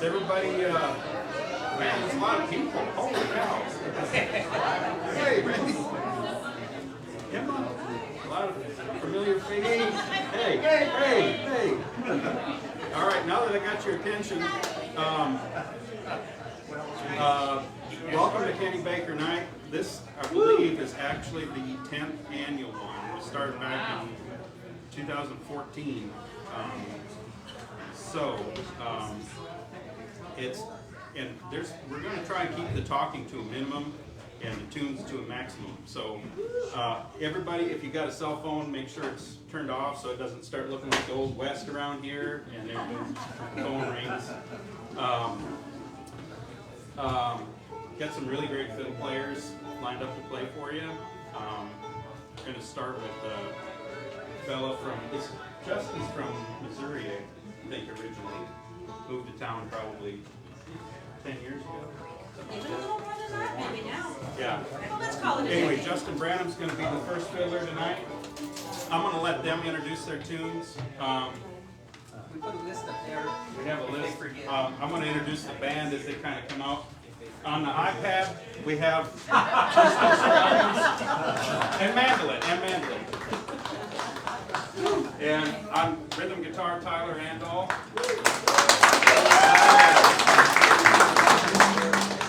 everybody, man, there's a lot of people. Holy cow. Hey, Randy. Come on. A lot of familiar faces. Hey. All right, now that I got your attention, welcome to Kenny Baker Night. This, I believe, is actually the 10th annual one. We started back in 2014. We're going to try and keep the talking to a minimum and the tunes to a maximum. So everybody, if you got a cell phone, make sure it's turned off so it doesn't start looking like the Old West around here and everybody's phone rings. Got some really great fiddle players lined up to play for you. We're going to start with a fella Justin's from Missouri, I think originally. Moved to town probably 10 years ago. Even a little more than that, maybe now. Yeah. Well, let's call it a Anyway, day. Justin Branham's going to be the first fiddler tonight. I'm going to let them introduce their tunes. We put a list up there. We have a list. I'm going to introduce the band as they kind of come out. On the iPad, we have and mandolin. And on rhythm guitar, Tyler Randall.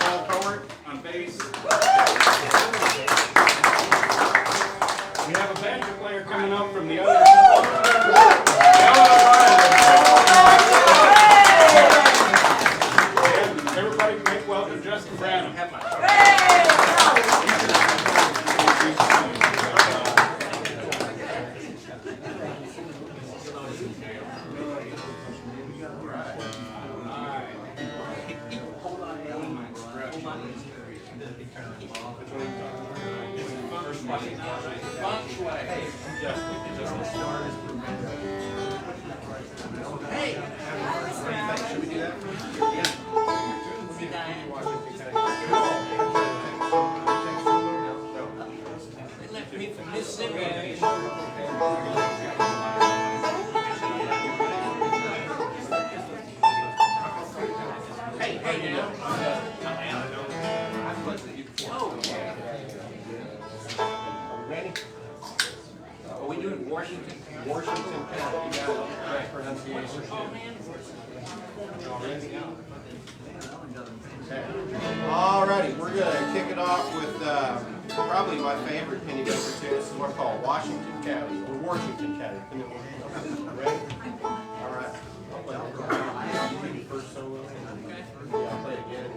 Paul Cowart on bass. We have a banjo player coming up from the other. And everybody make welcome Justin Branham. Hey! Should we do that? They left me from Mississippi. Hey, ready? Are we doing Washington? Washington County. You got the right pronunciation. Alrighty, we're going to kick it off with probably my favorite Penny Baker tune. This is one called Washington County, or Washington County. Ready? Alright. First solo. I'll play it again.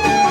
Washington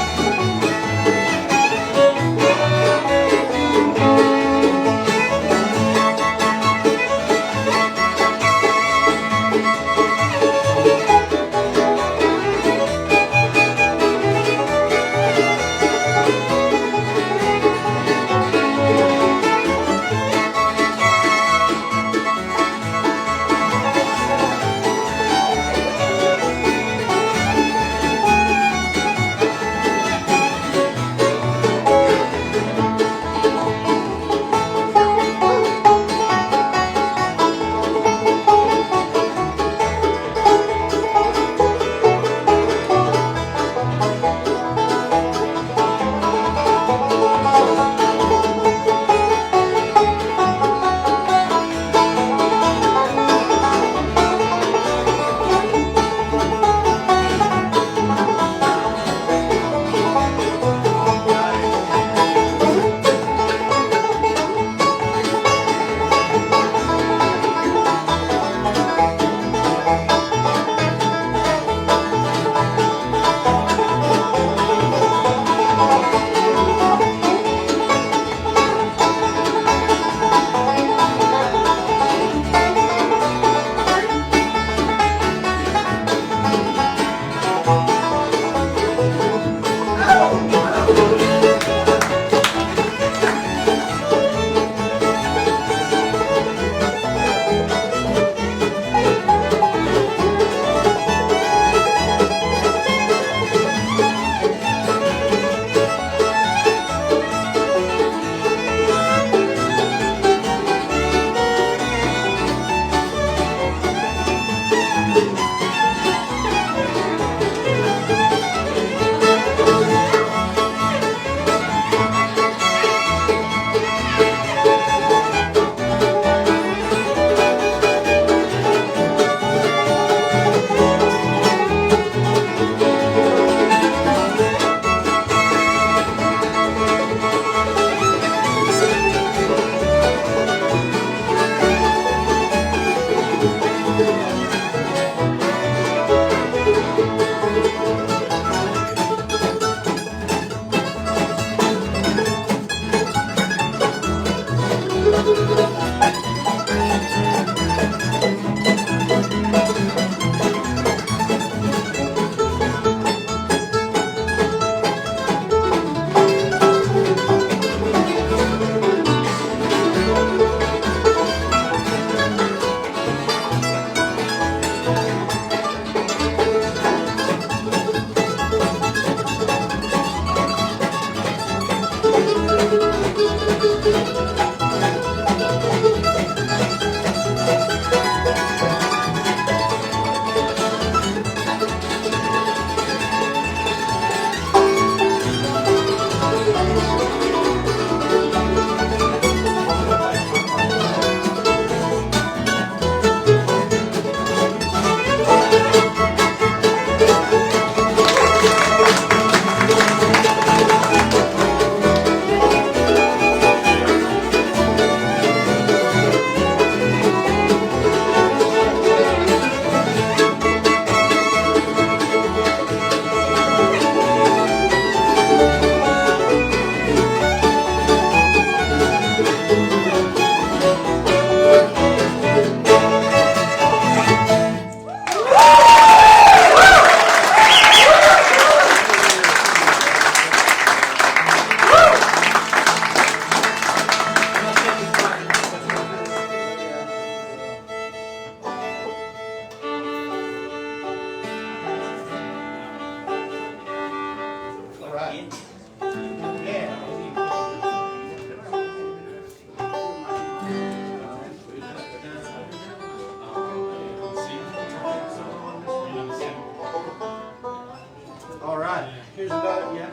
All right. Here's another. Yeah.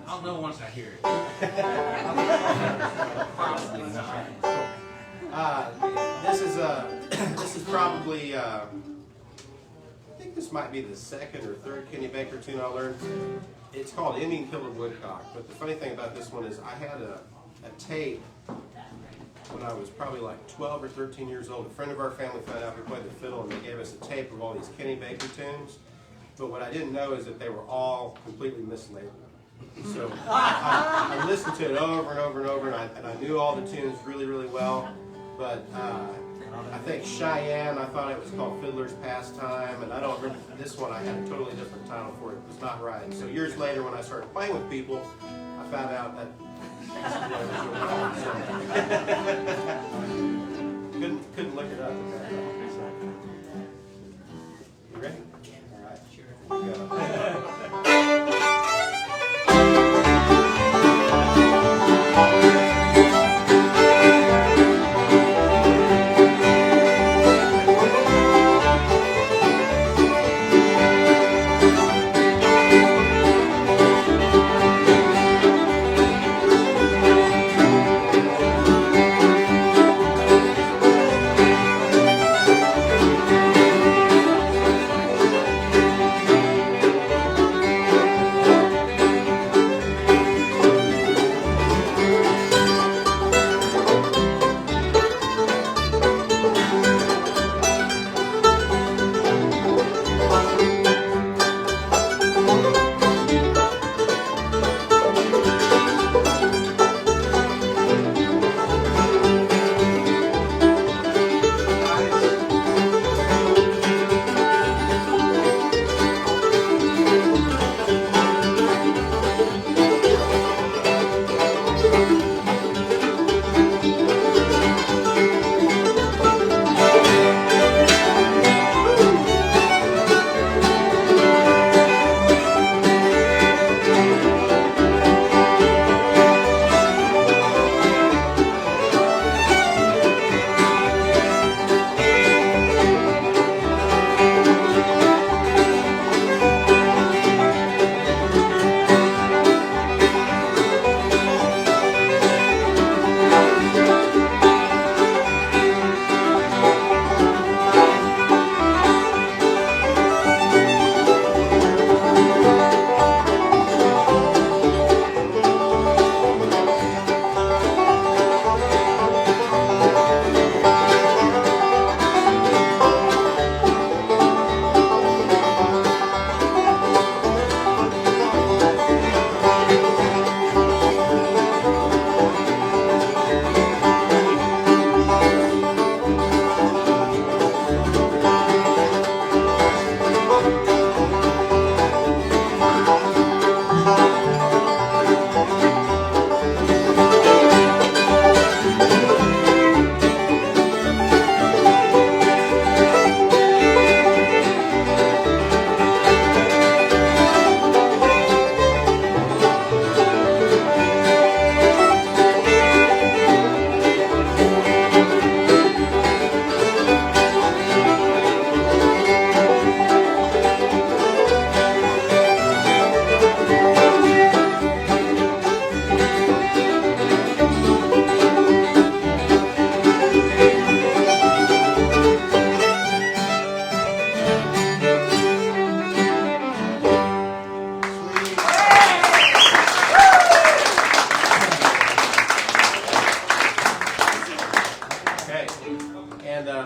I'll know once I hear it. Probably not. This is probably I think this might be the second or third Kenny Baker tune I learned. It's called Indian Killer Woodcock. But the funny thing about this one is I had a tape when I was probably like 12 or 13 years old. A friend of our family found out we played the fiddle, and they gave us a tape of all these Kenny Baker tunes. But what I didn't know is that they were all completely mislabeled. So I listened to it over and over and over, and I knew all the tunes really, really well. But I think Cheyenne, I thought it was called Fiddler's Pastime, and I don't remember this one. I had a totally different title for it. It was not right. So years later, when I started playing with people, I found out that this is what it was called. So couldn't look it up. You ready? All right. Here we go.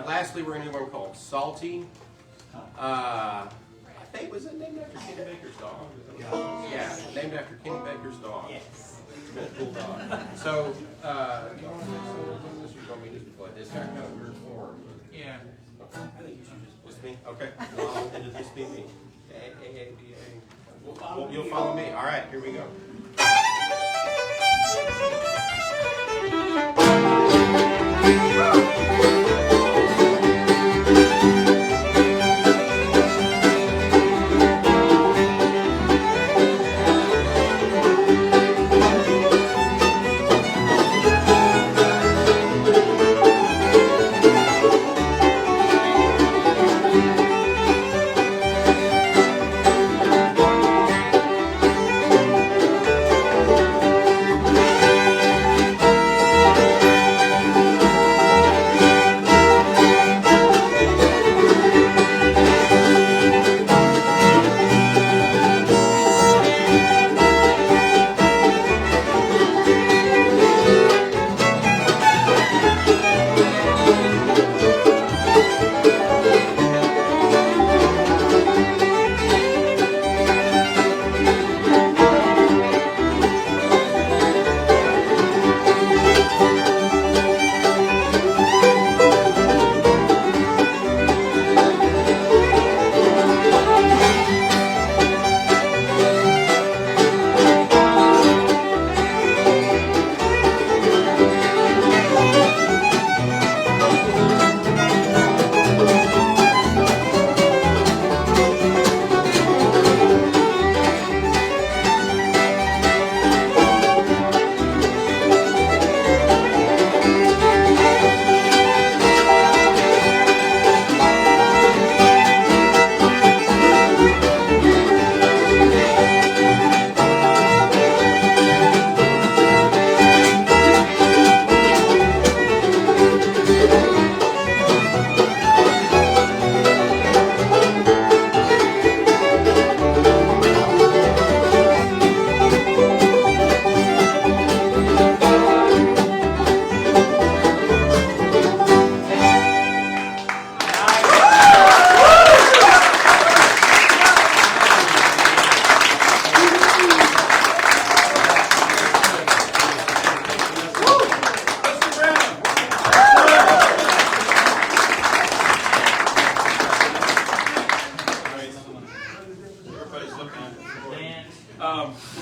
Lastly, we're going to do one called Salty. I think, was it named after Kenny Baker's dog? Yeah, named after Kenny Baker's dog. Yes. Cool dog. So, you want me to play this guy kind of weird form? Yeah. Okay. I think you should just me? Okay. Well, it'll just be me. A. You'll follow me. All right, here we go.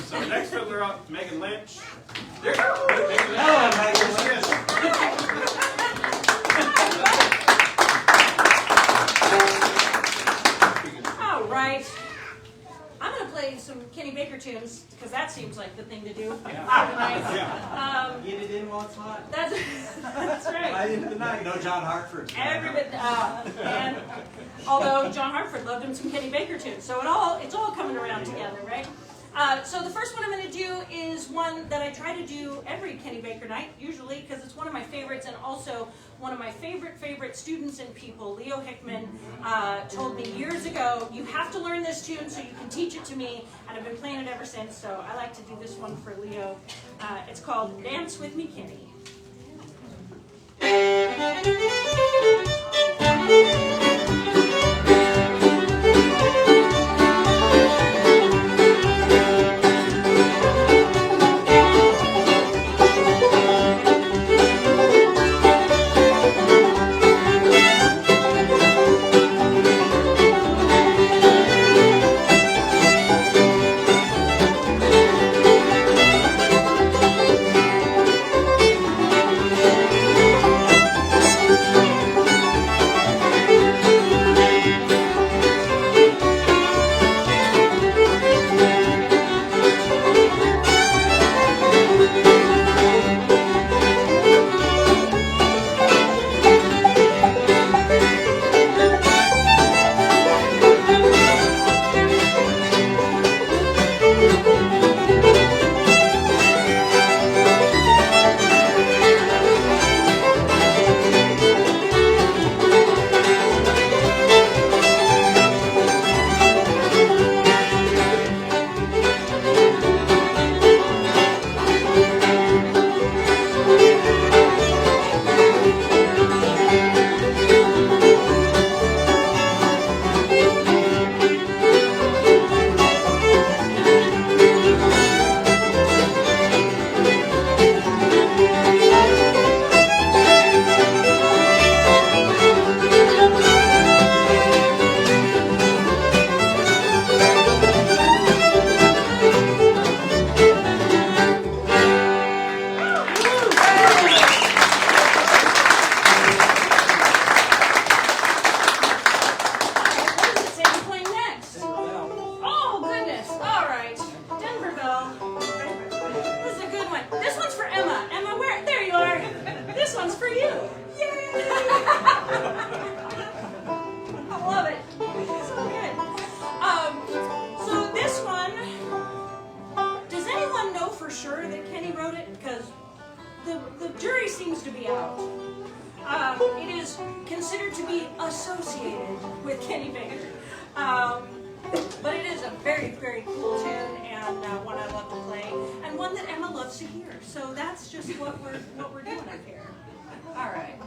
So our next fiddler up, Megan Lynch. There you go. Megan All right. I'm going to play some Kenny Baker tunes because that seems like the thing to do. Right? Get it in while it's hot. That's right. Right into the night. No John Hartford. Everybody, and although John Hartford loved him some Kenny Baker tunes, so it's all coming around together, right? So the first one I'm going to do is one that I try to do every Kenny Baker night, usually, because it's one of my favorites, and also one of my favorite students and people, Leo Hickman, told me years ago, you have to learn this tune so you can teach it to me, and I've been playing it ever since, so I like to do this one for Leo. It's called Dance With Me, Kenny. But it is a very cool tune, and one I love to play, and one that Emma loves to hear. So that's just what we're doing up here. All right.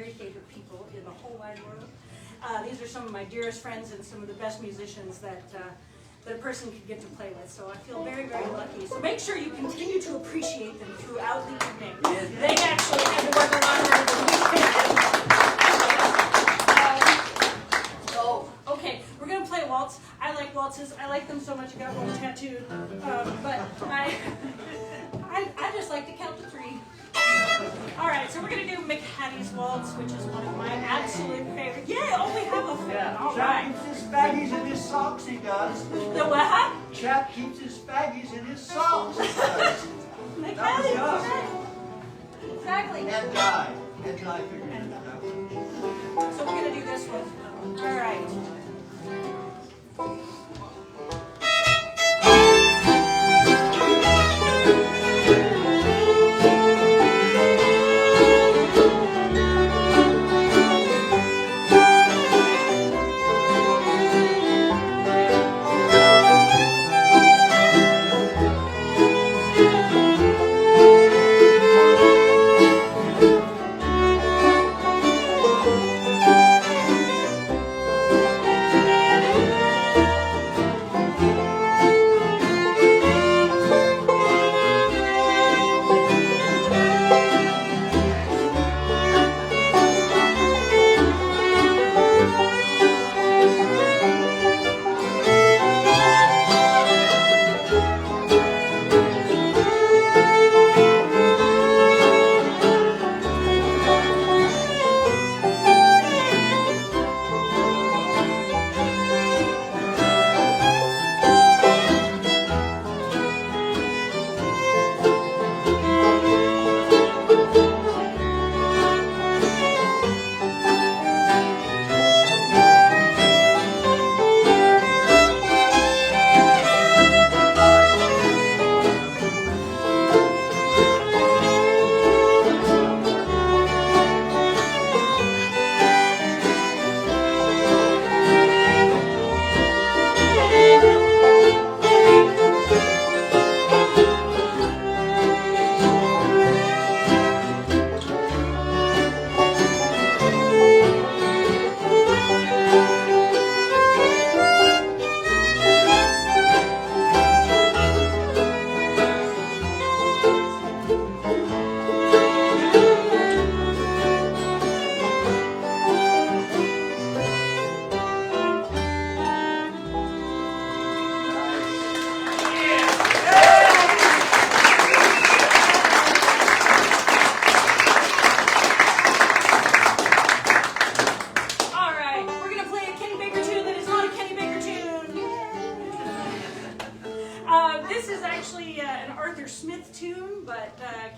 very favorite people in the whole wide world. These are some of my dearest friends and some of the best musicians that a person could get to play with. So I feel very, very lucky. So make sure you continue to appreciate them throughout the evening. They actually had to work a lot harder than we did. Okay, we're going to play a waltz. I like waltzes. I like them so much I got one tattooed. But I just like to count to 3. All right, so we're going to do McHattie's Waltz, which is one of my absolute favorite. Yeah, oh, we have a fan. All Chap right. keeps his faggies in his socks, he does. The what? Chap keeps his faggies in his socks, he does. McHattie's, us. right. Exactly. And die. And die figured it out. So we're going to do this one. All right.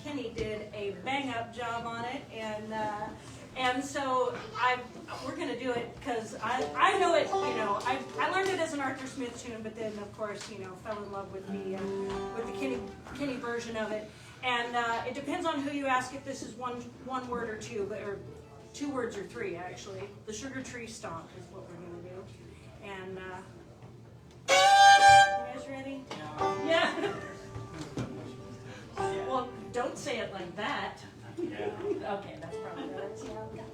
Kenny did a bang-up job on it, and so we're going to do it because I know it, you know, I learned it as an Arthur Smith tune, but then, of course, you know, fell in love with the Kenny version of it. And it depends on who you ask if this is one word or two, or 2 words or 3, actually. The Sugar Tree Stomp is what we're going to do. And, you guys ready? Yeah. Well, don't say it like that. Yeah. Okay, that's probably better. See how we go.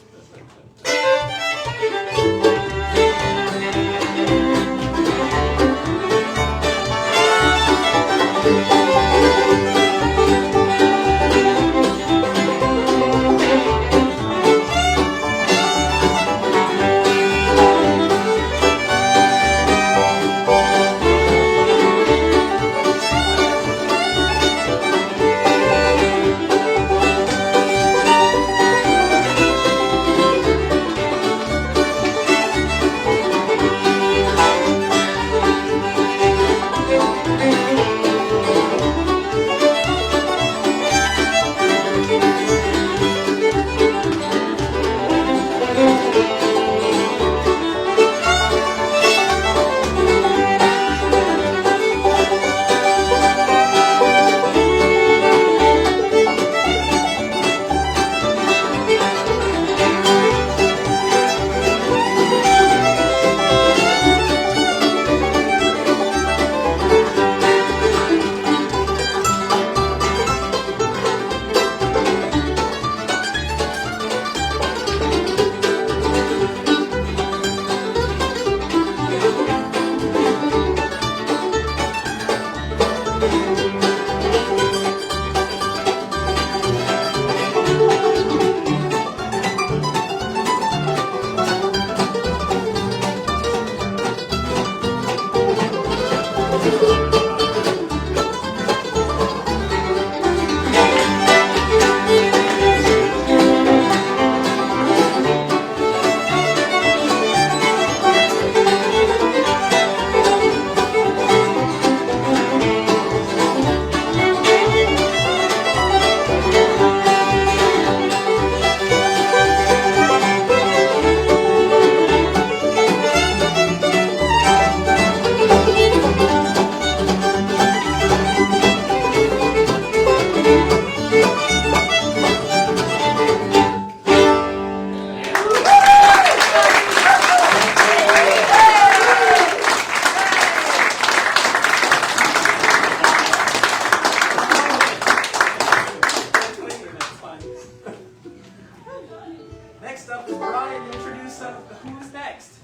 Next up is Brian to introduce who's next.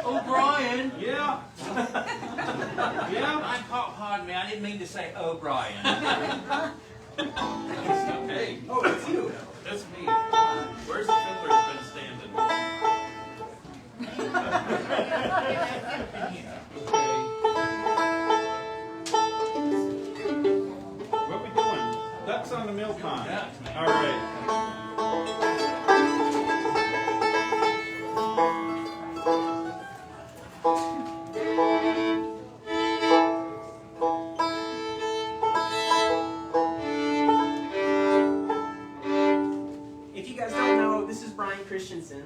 Oh, Brian. Yeah. Yeah. Pardon me, I didn't mean to say, oh, Brian. Hey, Oh, it's you. that's me. Where's the fiddler that's been standing? Okay. What we doing? Ducks on the mill pond. All right. If you guys don't know, this is Brian Christensen.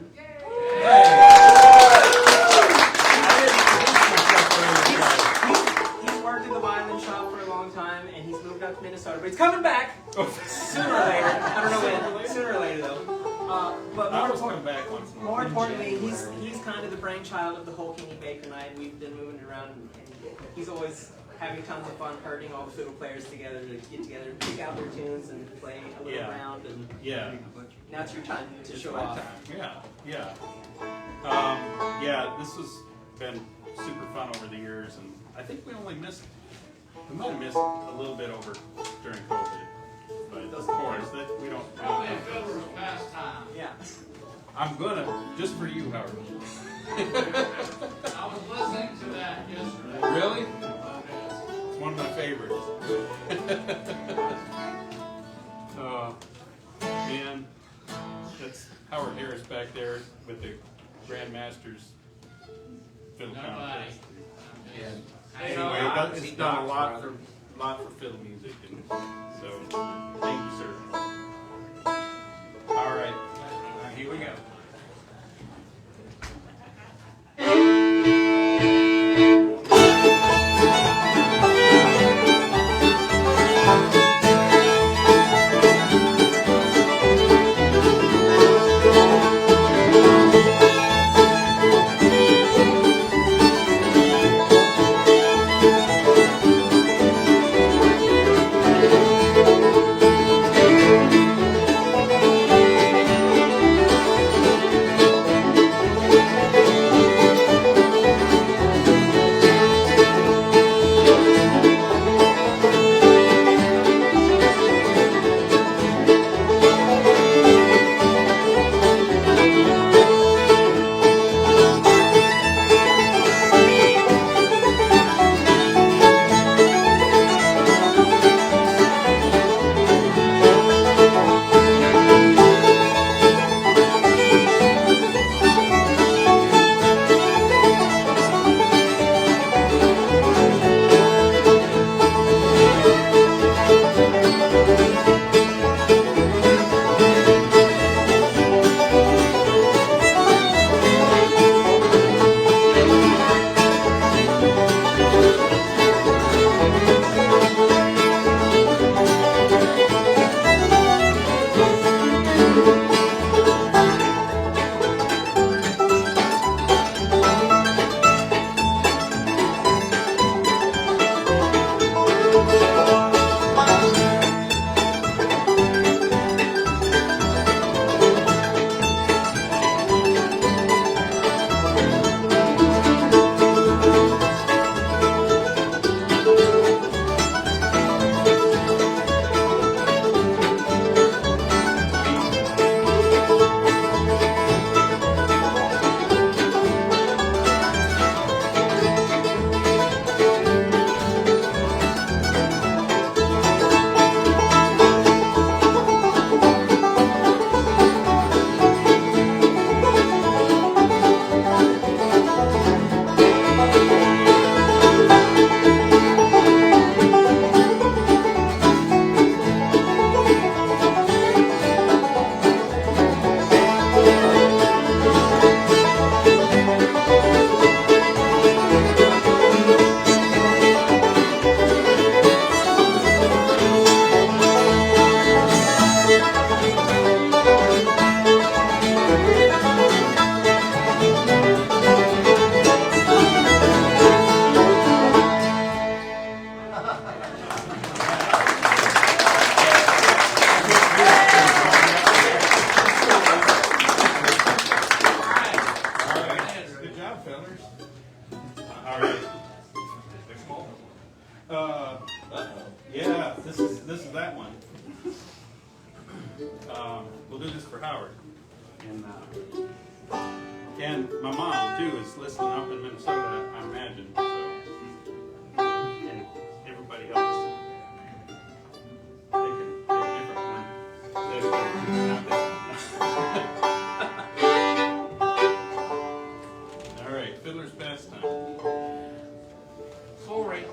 He's worked in the violin shop for a long time, and he's moved up to Minnesota, but he's coming back sooner or later. I don't know when. Sooner or later, though. But I was coming back once. more importantly, he's kind of the brainchild of the whole Kenny Baker night. We've been moving it around, and he's always having tons of fun herding all the fiddle players together to get together and pick out their tunes and play a little round. And Yeah. now it's your time to It's show my off. time. Yeah. Yeah, this has been super fun over the years, and I think we might have missed a little bit over during COVID. But of course, that we don't. Yeah. I'm gonna, just for you, Howard. I was listening to that yesterday. Really? It's one of my favorites. Man, that's Howard Harris back there with the Grandmasters fiddle contest. Anyway, it's done a lot for fiddle music, and so thank you, sir. All right, here we go. And my mom too is listening up in Minnesota, I imagine. So, and everybody else, they can get a different one. Not this one. All right, fiddler's pastime. Sorry.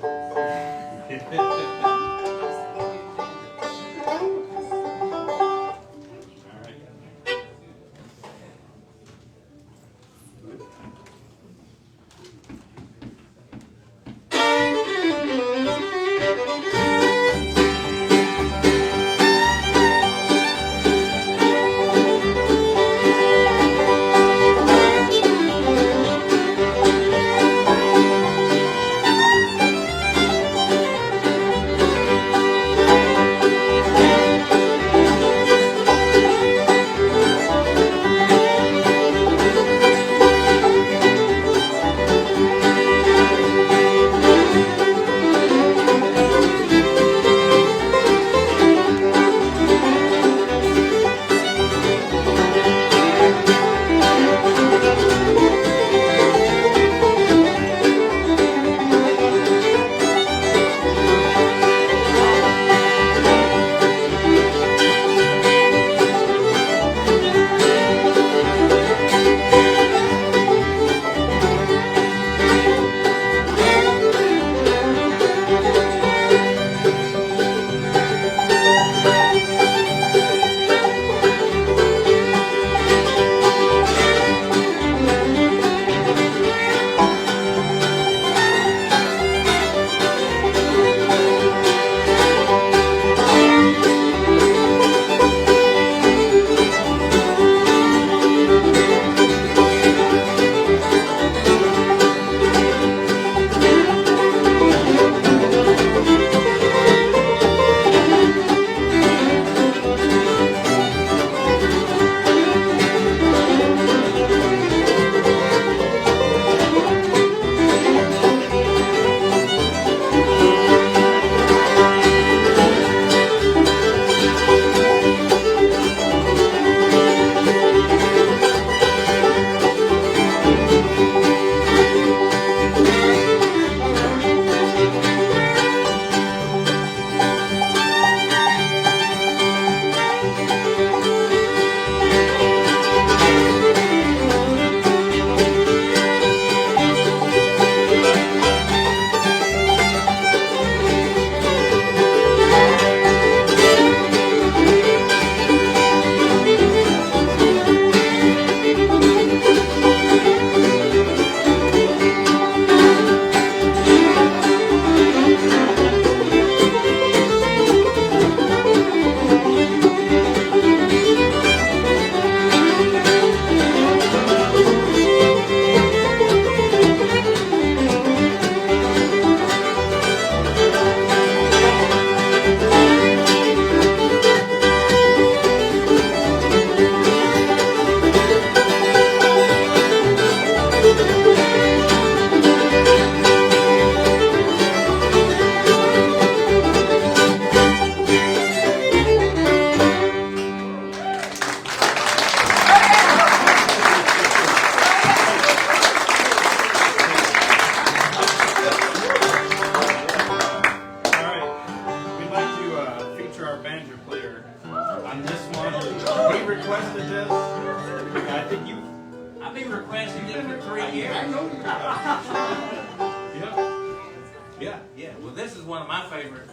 Yeah, well, this is one of my favorite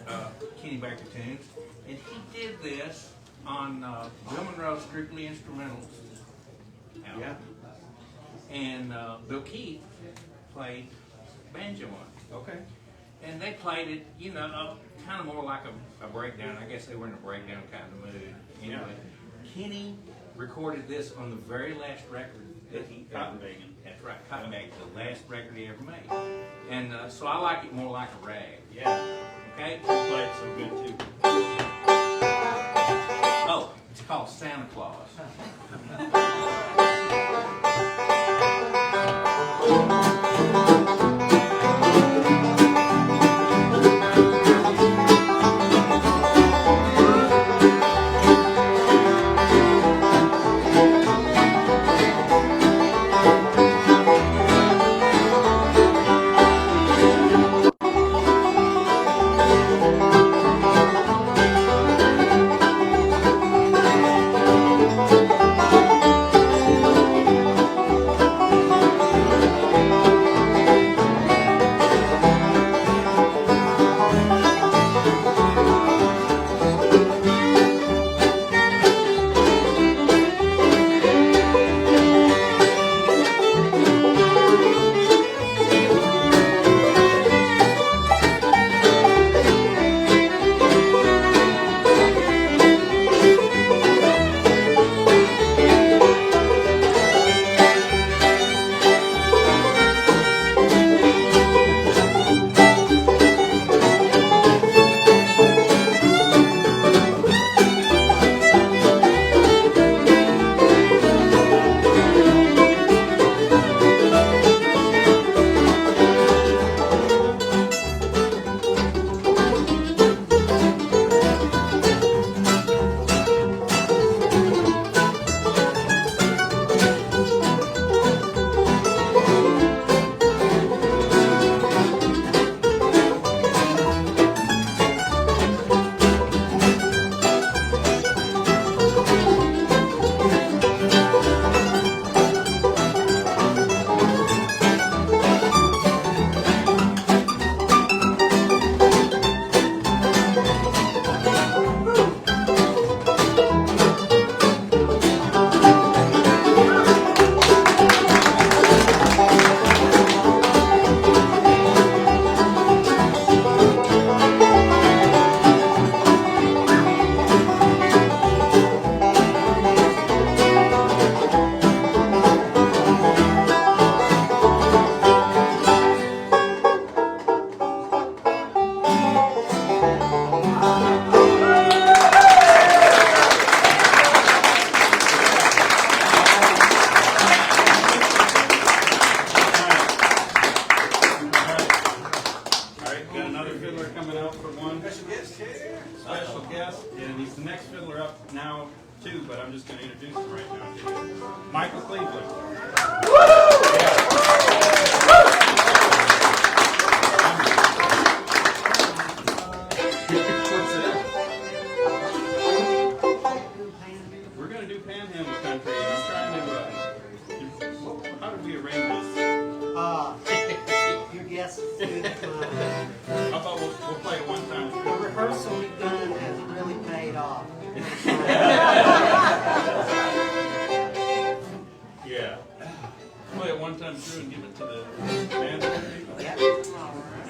Kenny Baker tunes, and he did this on Bill Monroe's Strictly Instrumentals album. Yeah. And Bill Keith played banjo on it. Okay. And they played it, you know, kind of more like a breakdown. I guess they were in a breakdown kind of mood. Anyway, Kenny recorded this on the very last record that he Cotton Bacon. That's right, Cotton Bacon, the last record he ever made. And so I like it more like a rag. Yeah. Okay? You play it so good too. Oh, it's called Santa Claus. I'm just going to introduce him right now to you. Michael Cleveland. We're going to do Panhandle Country, and I'm trying to, how did we arrange this? Your guess is good. How about we'll play it one time? The rehearsal we've done has really paid off. Yeah. Play it one time through and give it to the band. Yep. All right.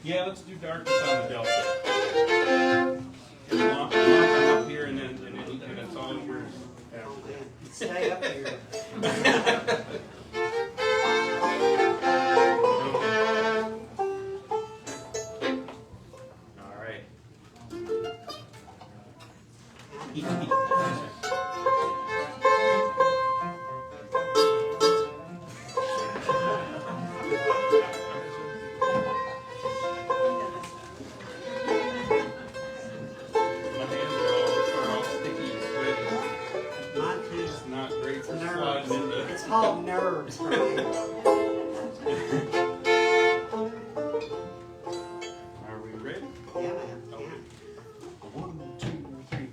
Yeah, let's do darkness on the Delta. And Lon, come up here, and it's all yours. Stay up here. All right. My hands are all sticky and sweaty. Mine too. It's not great for Nerves. sliding into. It's called nerves, right? Are we ready? Yeah, man. Okay. Yeah. 1, 2, 3.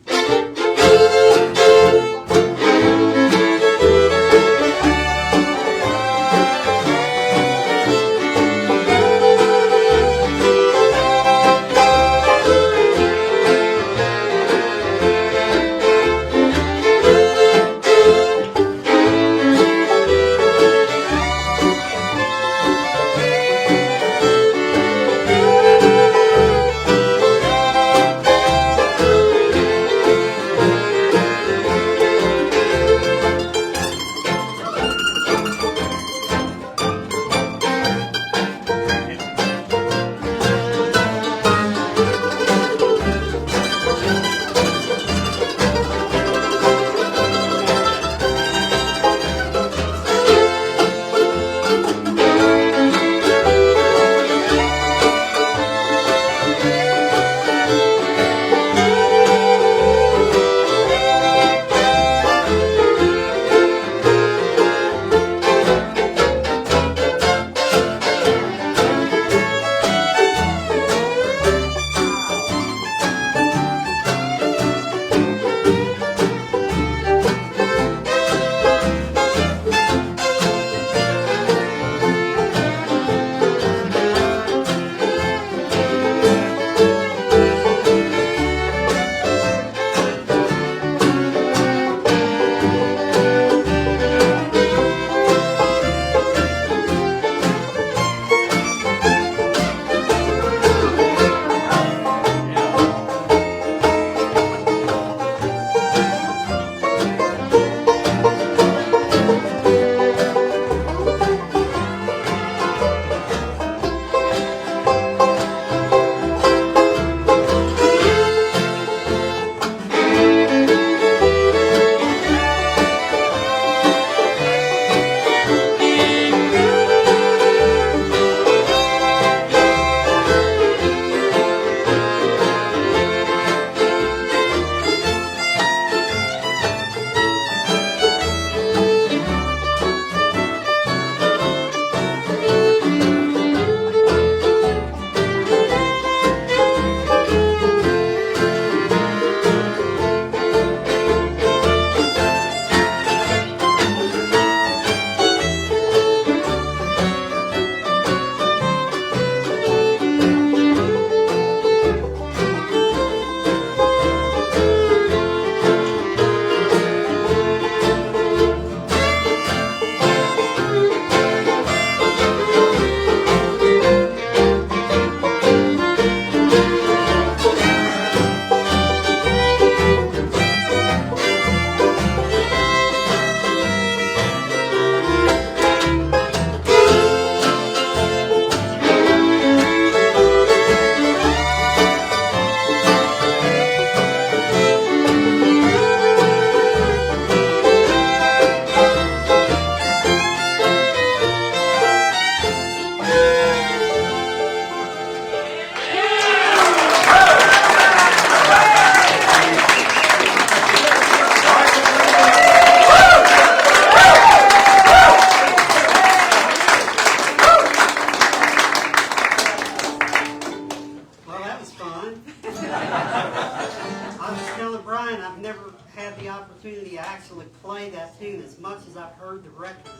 mine, I've never had the opportunity to actually play that tune as much as I've heard the record,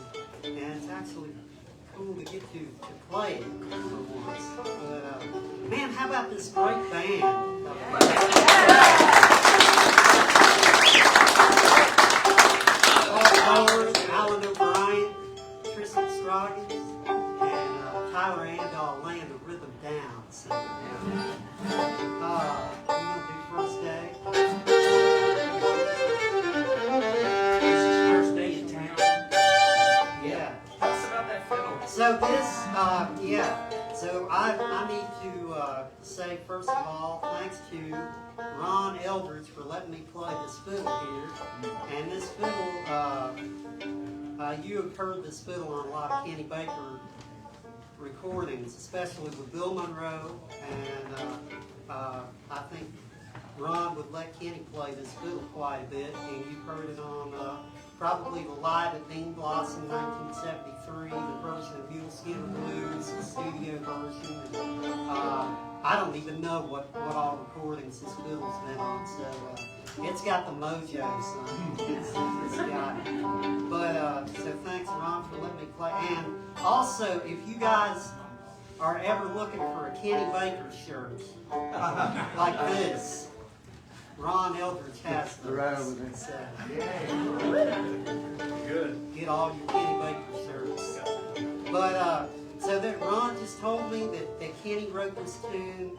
and it's actually cool to get to play it for once. But man, how about this great band? Paul Howard, Alan O'Brien, Tristan Scroggins, and Tyler Andall laying the rhythm down. So, we gonna do first day. First day in town. Yeah. Tell us about that fiddle. So this, So I need to say first of all, thanks to Ron Eldridge for letting me play this fiddle here. And this fiddle, you have heard this fiddle on a lot of Kenny Baker recordings, especially with Bill Monroe, and I think Ron would let Kenny play this fiddle quite a bit, and you've heard it on probably the live at Dean Blossom 1973, the version of Mule Skinner Blues, the studio version. I don't even know what all recordings this fiddle's been on, so it's got the mojo, son. It's got it. But, so thanks, Ron, for letting me play. And also, if you guys are ever looking for a Kenny Baker shirt, like this, Ron Eldridge has those. Right over there. So, Good. get all your Kenny Baker shirts. But, so that Ron just told me that Kenny wrote this tune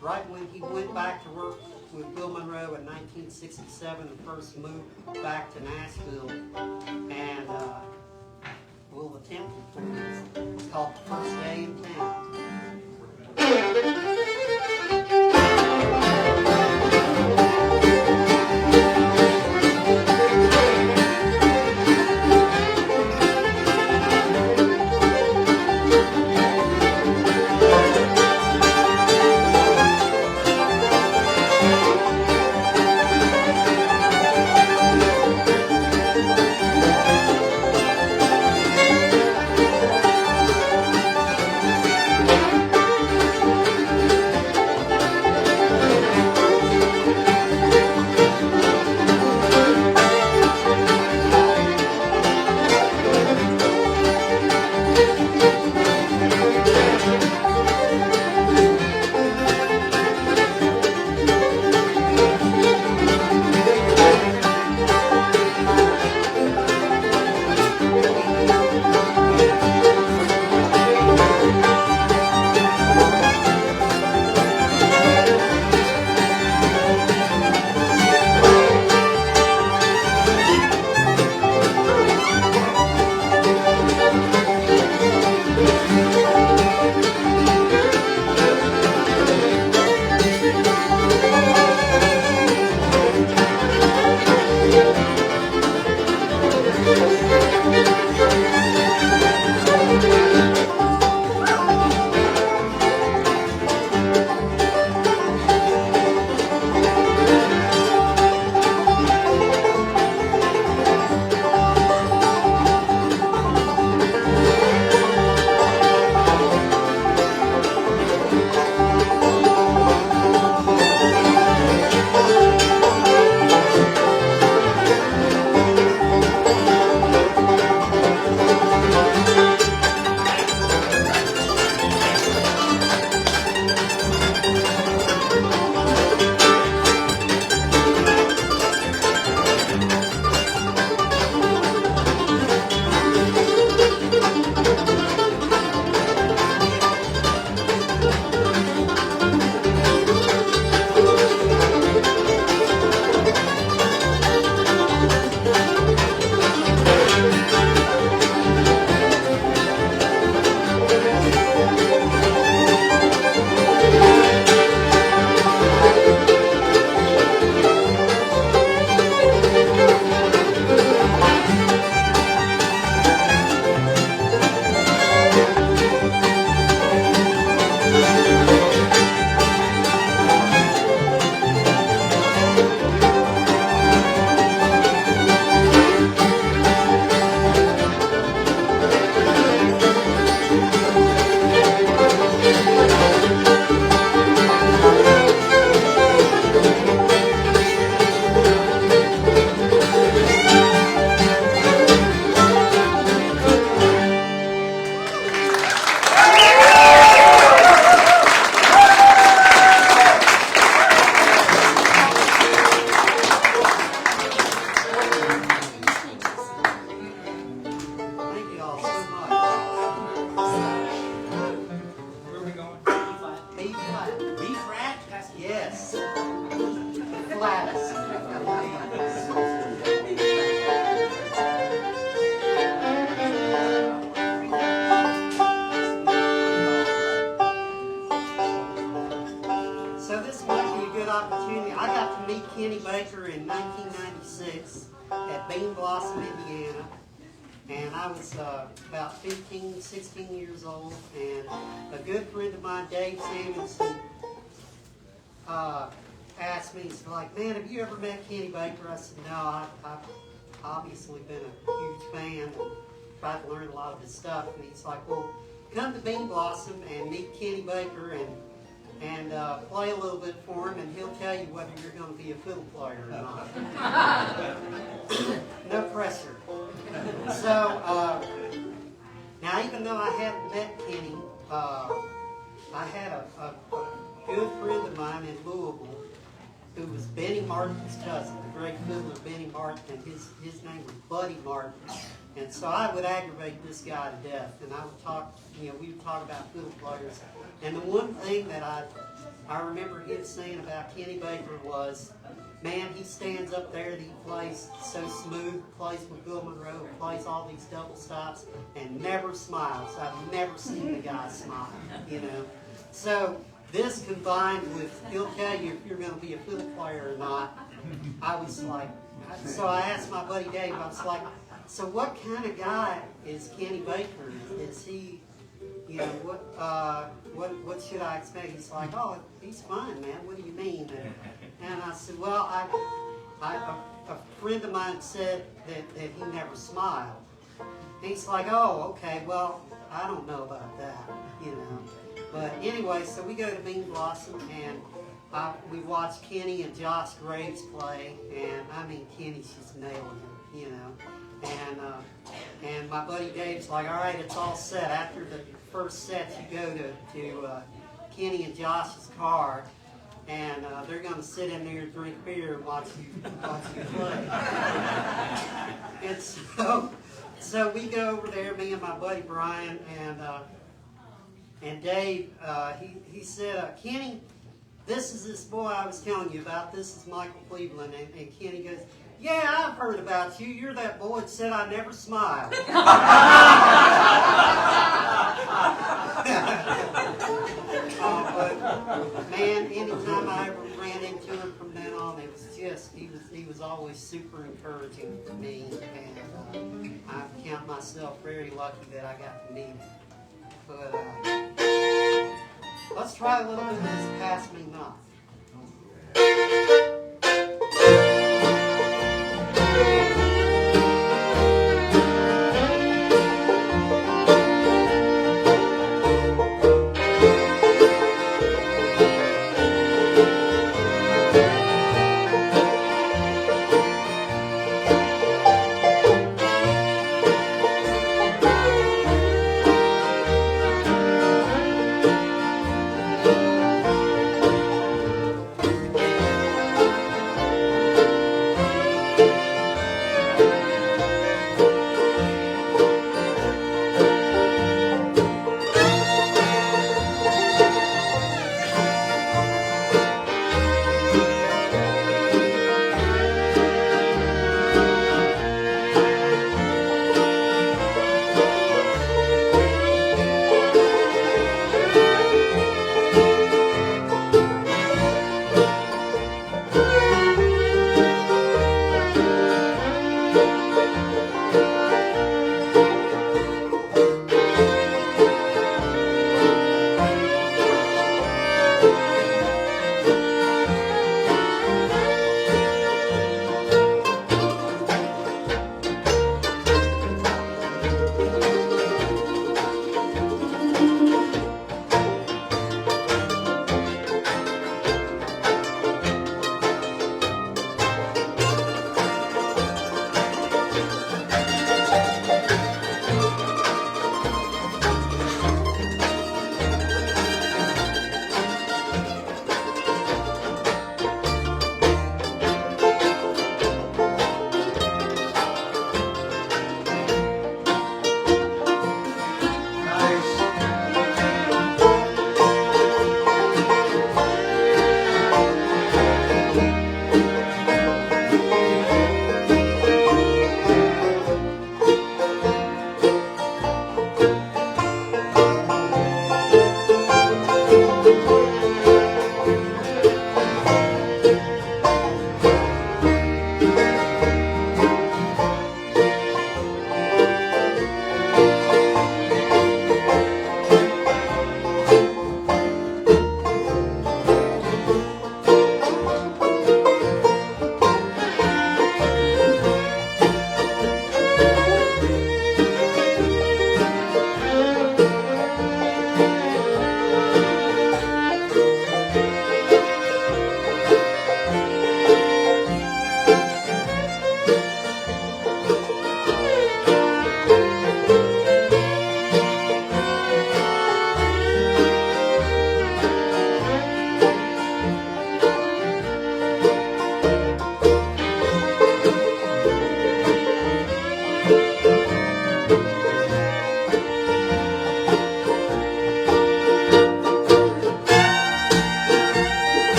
right when he went back to work with Bill Monroe in 1967, the first move back to Nashville. And we'll attempt it for you. It's called The First Day in Town. TVS. Flattest. So this might be a good opportunity. I got to meet Kenny Baker in 1996 at Bean Blossom, Indiana. And I was about 15, 16 years old. And a good friend of mine, Dave Samuelson, asked me, he's like, man, have you ever met Kenny Baker? I said, no, I've obviously been a huge fan and tried to learn a lot of his stuff. And he's like, well, come to Bean Blossom and meet Kenny Baker and play a little bit for him, and he'll tell you whether you're going to be a fiddle player or not. No pressure. So, now even though I hadn't met Kenny, I had a good friend of mine in Louisville who was Benny Martin's cousin, the great fiddler Benny Martin, and his name was Buddy Martin. And so I would aggravate this guy to death, and I would talk, we would talk about fiddle players. And the one thing that I remember him saying about Kenny Baker was, man, he stands up there and he plays so smooth, plays with Bill Monroe, plays all these double stops, and never smiles. I've never seen the guy smile, So this combined with, he'll tell you if you're going to be a fiddle player or not. I was like, so I asked my buddy Dave, I was like, so what kind of guy is Kenny Baker? Is he, what should I expect? He's like, oh, he's fine, man. What do you mean? And I said, well, a friend of mine said that he never smiled. And he's like, oh, okay, well, I don't know about that, But anyway, so we go to Bean Blossom, and we watch Kenny and Josh Graves play, and I mean, Kenny's just nailing it, And my buddy Dave's like, all right, it's all set. After the first set, you go to Kenny and Josh's car, and they're going to sit in there and drink beer and watch you play. And so we go over there, me and my buddy Brian, and Dave, he said, Kenny, this is this boy I was telling you about. This is Michael Cleveland. And Kenny goes, yeah, I've heard about you. You're that boy that said I never smiled. But man, anytime I ever ran into him from then on, it was just, he was always super encouraging for me. And I count myself very lucky that I got to meet him. But let's try a little bit of this Pass Me Not.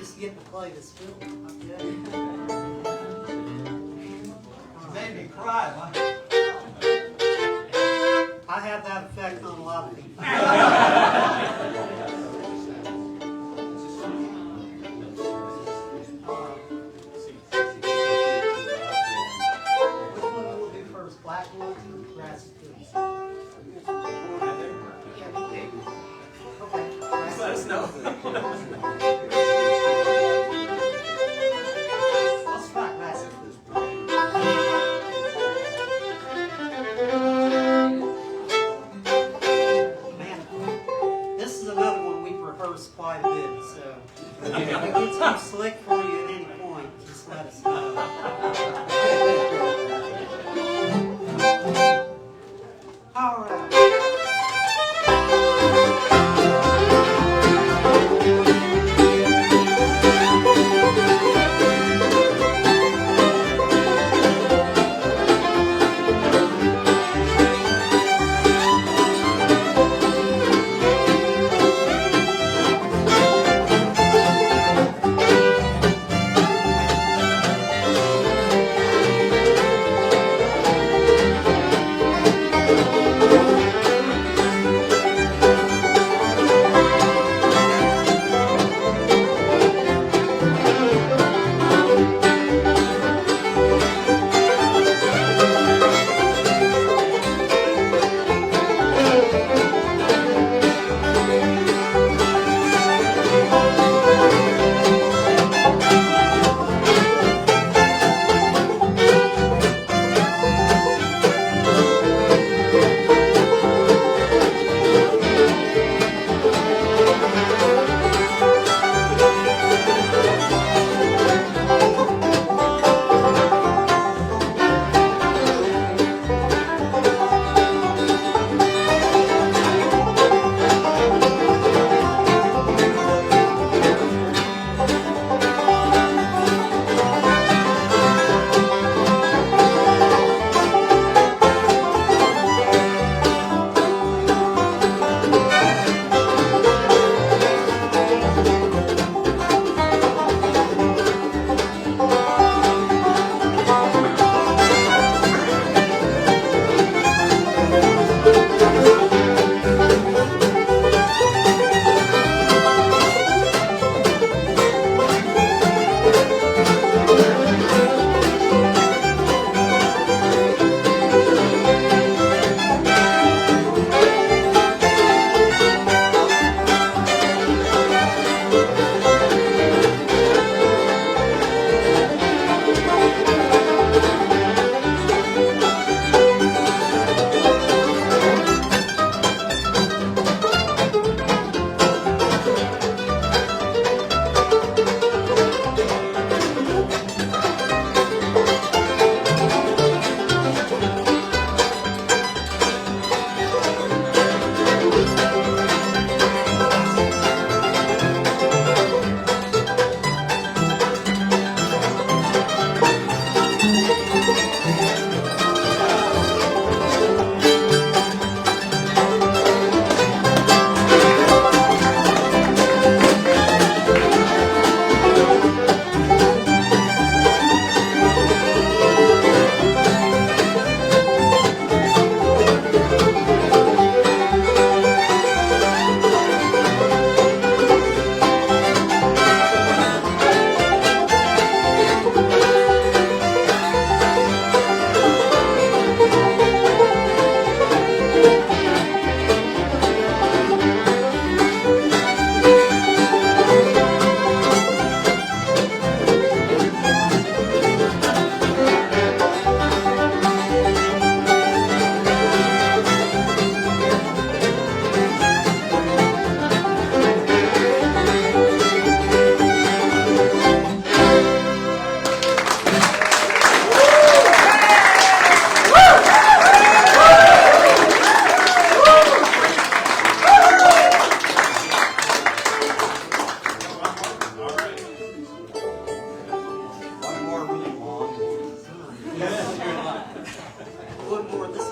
just get to play this fiddle. Okay. You made me cry, huh? I have that effect on a lot of people. Which one will we do first? Black ones or grassy fiddles? Okay. Just let us know. Let's try grassy fiddles. Man, this is another one we've rehearsed quite a bit, so if it gets too slick for you at any point, just let us know. All right.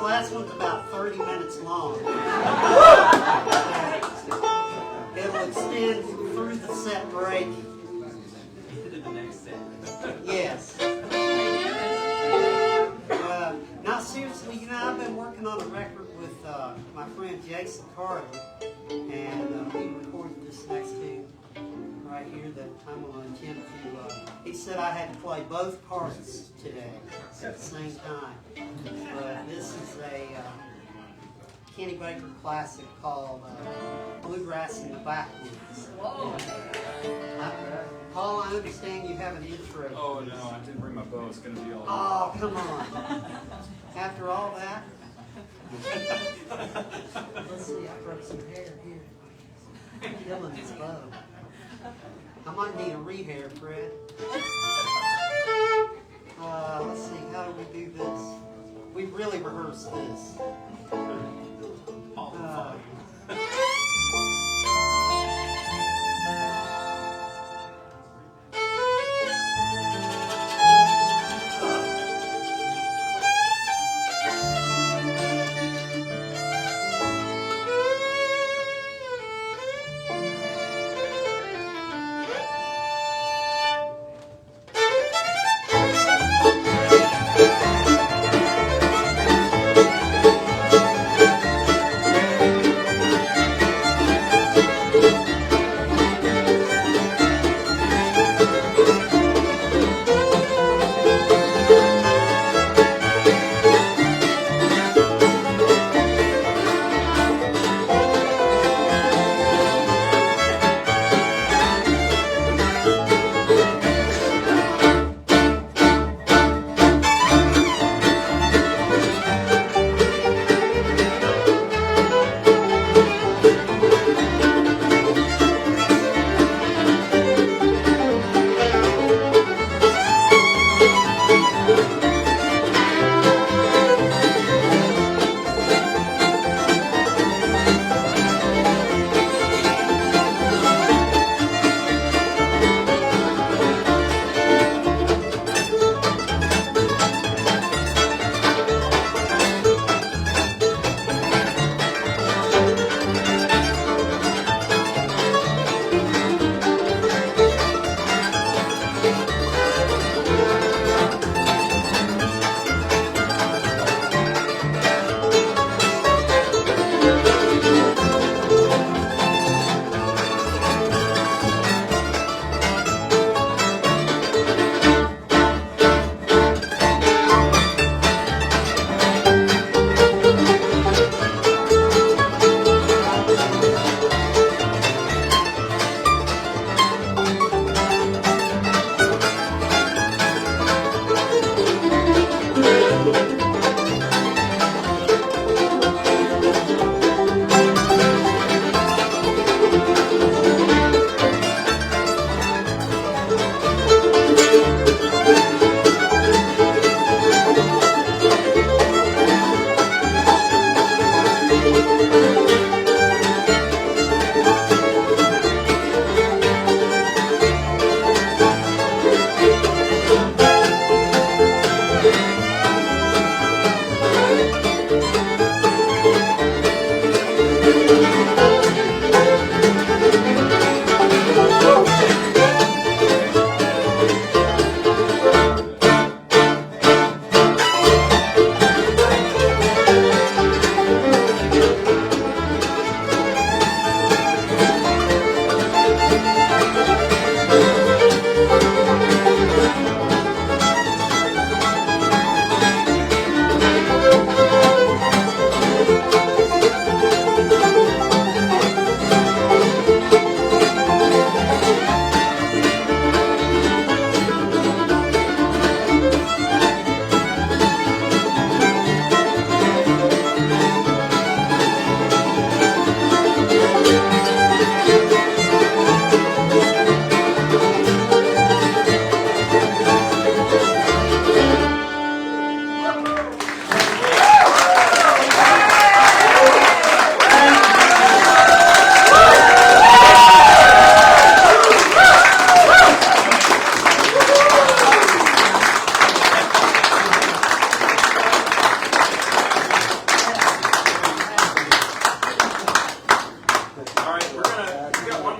last one's about 30 minutes long. It'll extend through the set break, Yes. Now seriously, you know, I've been working on a record with my friend Jason Carter, and we recorded this next tune right here that I'm going to attempt to. He said I had to play both parts today at the same time, but this is a Kenny Baker classic called Bluegrass in the Backwoods. Whoa. Paul, I understand you have an intro. Oh no, I didn't bring my bow. It's gonna be all. Oh, come on. After all that? Let's see, I broke some hair here. Killing his bow. I might need a rehair, Fred. Let's see, how do we do this? We really rehearsed this.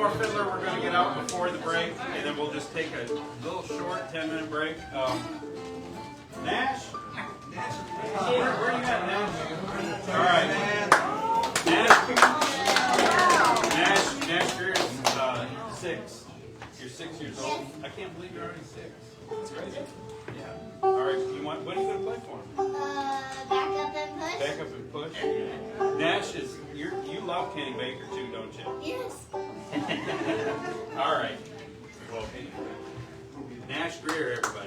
more fiddler we're going to get out before the break, and then we'll just take a little short 10-minute break. Nash? Where you at, Nash? All right. Nash, you're 6. You're 6 years old. I can't believe you're already 6. That's crazy. Yeah. All right. What are you going to play for him? Back up and push. Back up and push. Nash is you love Kenny Baker too, don't you? Yes. All right. Well, Nash Greer, everybody.